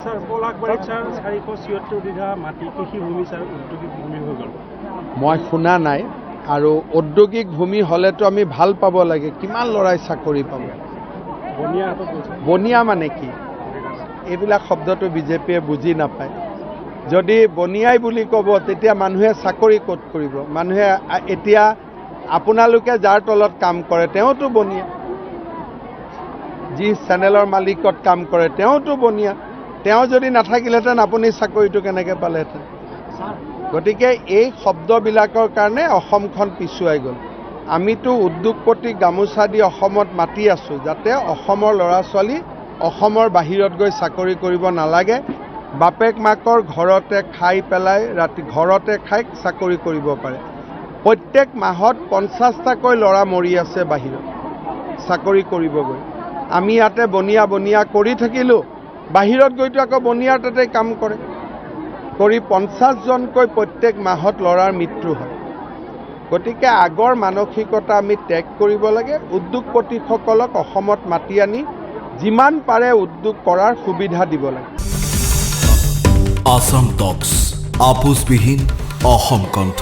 Sir পলাশবাড়ীত sir 476 বিঘা মাটি কৃষিভূমি sir ঔদ্যোগিক ভূমি হৈ গ'ল। মই শুনা নাই আৰু ঔদ্যোগিক ভূমি হ'লেতো আমি ভাল পাব লাগে। কিমান ল'ৰাই চাকৰি পাব? বনিয়া হাতত গৈছে। বনিয়া মানে কি? এইবিলাক শব্দটো বিজেপিয়ে বুজি নাপায়। যদি বনিয়াই বুলি ক'ব তেতিয়া মানুহে চাকৰি ক'ত কৰিব? মানুহে এতিয়া আপোনালোকে যাৰ তলত কাম কৰে তেওঁতো বনিয়া, যি চেনেলৰ মালিকত কাম কৰে তেওঁতো বনিয়া। তেওঁ যদি নাথাকিলেহেঁতেন আপুনি চাকৰিটো কেনেকৈ পালেহেঁতেন? গতিকে এই শব্দবিলাকৰ কাৰণে অসমখন পিছুৱাই গ'ল। আমিতো উদ্যোগপতি গামোচা দি অসমত মাতি আছোঁ যাতে অসমৰ ল'ৰা ছোৱালী অসমৰ বাহিৰত গৈ চাকৰি কৰিব নালাগে, বাপেক মাকৰ ঘৰতে খাই পেলাই ৰাতি ঘৰতে খাই চাকৰি কৰিব পাৰে। প্ৰত্যেক মাহত 50টাকৈ ল'ৰা মৰি আছে বাহিৰত চাকৰি কৰিবগৈ। আমি ইয়াতে বনিয়া বনিয়া কৰি থাকিলোঁ, বাহিৰত গৈতো আকৌ বনিয়াৰ তাতে কাম কৰে, কৰি 50জনকৈ প্ৰত্যেক মাহত ল'ৰাৰ মৃত্যু হয়। গতিকে আগৰ মানসিকতা আমি ত্যাগ কৰিব লাগে। উদ্যোগপতিসকলক অসমত মাতি আনি যিমান পাৰে উদ্যোগ কৰাৰ সুবিধা দিব লাগে। আসাম টক্স আপোচবিহীন অসম কণ্ঠ।